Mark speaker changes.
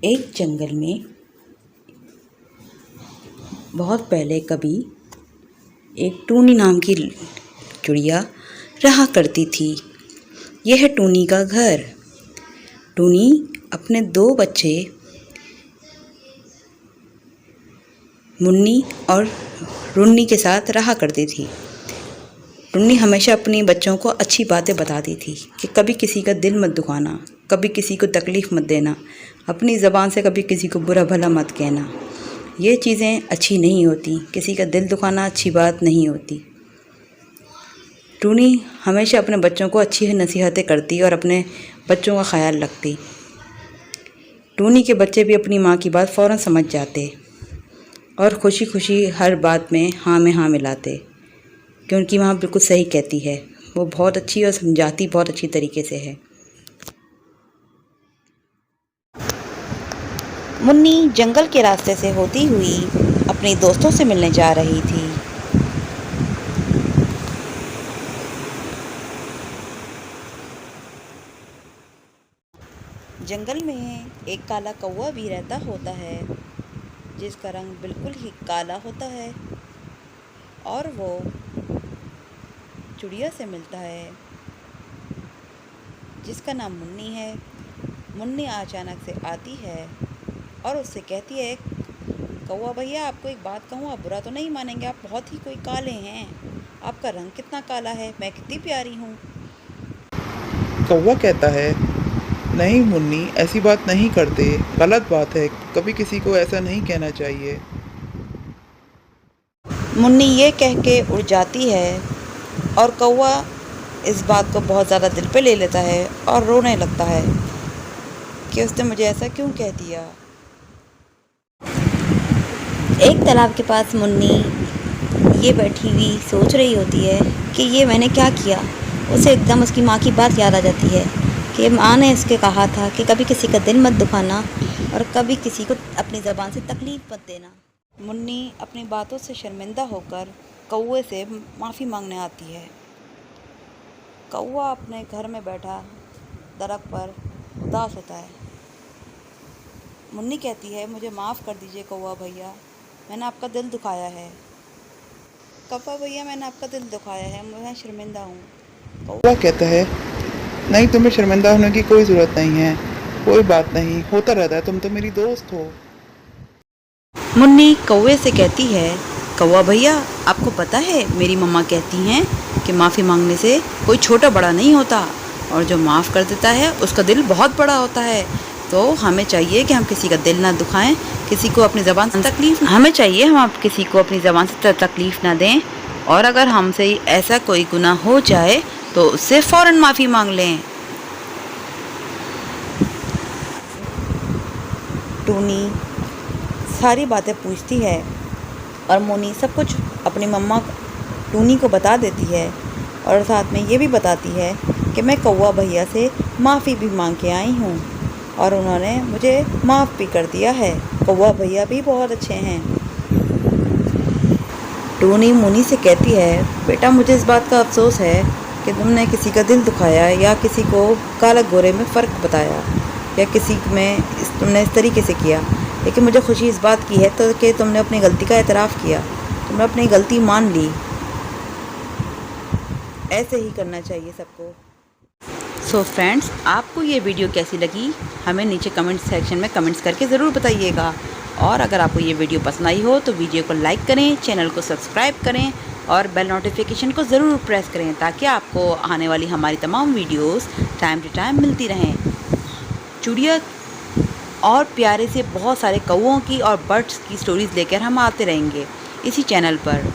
Speaker 1: एक जंगल में बहुत पहले कभी एक टूनी नाम की चिड़िया रहा करती थी। यह टूनी का घर। टूनी अपने 2 बच्चे मुन्नी और रुन्नी के साथ रहा करती थी। टुन्नी हमेशा अपने बच्चों को अच्छी बातें बताती थी कि कभी किसी का दिल मत दुखाना, कभी किसी को तकलीफ़ मत देना, अपनी ज़बान से कभी किसी को बुरा भला मत कहना। ये चीज़ें अच्छी नहीं होती, किसी का दिल दुखाना अच्छी बात नहीं होती। टूनी हमेशा अपने बच्चों को अच्छी नसीहतें करती और अपने बच्चों का ख्याल रखती। टूनी के बच्चे भी अपनी माँ की बात फ़ौरन समझ जाते और खुशी खुशी हर बात में हाँ मिलाते कि उनकी माँ बिल्कुल सही कहती है। वो बहुत अच्छी और समझाती बहुत अच्छी तरीके से है। मुन्नी जंगल के रास्ते से होती हुई अपने दोस्तों से मिलने जा रही थी। जंगल में एक काला कौवा भी रहता होता है, जिसका रंग बिल्कुल ही काला होता है और वो चिड़िया से मिलता है जिसका नाम मुन्नी है। मुन्नी अचानक से आती है और उससे कहती है, कौवा भैया आपको एक बात कहूँ, आप बुरा तो नहीं मानेंगे, आप बहुत ही कोई काले हैं, आपका रंग कितना काला है, मैं कितनी प्यारी हूँ।
Speaker 2: कौवा कहता है, नहीं मुन्नी, ऐसी बात नहीं करते, गलत बात है, कभी किसी को ऐसा नहीं कहना चाहिए।
Speaker 1: मुन्नी ये कह के उड़ जाती है और कौवा इस बात को बहुत ज़्यादा दिल पे ले लेता है और रोने लगता है कि उसने मुझे ऐसा क्यों कह दिया। एक तालाब के पास मुन्नी ये बैठी हुई सोच रही होती है कि ये मैंने क्या किया। उसे एकदम उसकी माँ की बात याद आ जाती है कि माँ ने इसके कहा था कि कभी किसी का दिल मत दुखाना और कभी किसी को अपनी ज़बान से तकलीफ़ मत देना। मुन्नी अपनी बातों से शर्मिंदा होकर कौवे से माफ़ी मांगने आती है। कौवा अपने घर में बैठा दरख्त पर उदास होता है। मुन्नी कहती है, मुझे माफ़ कर दीजिए कौवा भैया, मैंने आपका दिल दुखाया है। कौवा भैया मैंने आपका दिल दुखाया है, मैं शर्मिंदा हूँ।
Speaker 2: कौवा कहता है, नहीं, तुम्हें शर्मिंदा होने की कोई ज़रूरत नहीं है, कोई बात नहीं, होता रहता है, तुम तो मेरी दोस्त हो।
Speaker 1: मुन्नी कौवे से कहती है, कौवा भैया आपको पता है मेरी मम्मा कहती हैं कि माफ़ी मांगने से कोई छोटा बड़ा नहीं होता और जो माफ़ कर देता है उसका दिल बहुत बड़ा होता है। तो हमें चाहिए कि हम किसी का दिल ना दुखाएं, किसी को अपनी ज़बान से तकलीफ़ हमें चाहिए हम आप किसी को अपनी ज़बान से तकलीफ़ ना दें और अगर हमसे ऐसा कोई गुनाह हो जाए तो उससे फ़ौरन माफ़ी मांग लें। टूनी सारी बातें पूछती है और मुन्नी सब कुछ अपनी मम्मा टूनी को बता देती है और साथ में ये भी बताती है कि मैं कौवा भैया से माफ़ी भी मांग के आई हूँ और उन्होंने मुझे माफ़ भी कर दिया है। कौवा भैया भी बहुत अच्छे हैं। टूनी मुन्नी से कहती है, बेटा मुझे इस बात का अफसोस है कि तुमने किसी का दिल दुखाया या किसी को काला गोरे में फ़र्क बताया या किसी में तुमने इस तरीके से किया, लेकिन मुझे खुशी इस बात की है तो कि तुमने अपनी गलती का एतराफ़ किया, तुमने अपनी गलती मान ली। ऐसे ही करना चाहिए सबको। सो फ्रेंड्स, आपको ये वीडियो कैसी लगी हमें नीचे कमेंट सेक्शन में कमेंट्स करके ज़रूर बताइएगा और अगर आपको ये वीडियो पसंद आई हो तो वीडियो को लाइक करें, चैनल को सब्सक्राइब करें और बेल नोटिफिकेशन को ज़रूर प्रेस करें ताकि आपको आने वाली हमारी तमाम वीडियोस टाइम टू टाइम मिलती रहें। चिड़िया और प्यारे से बहुत सारे कौवों की और बर्ड्स की स्टोरीज़ लेकर हम आते रहेंगे इसी चैनल पर।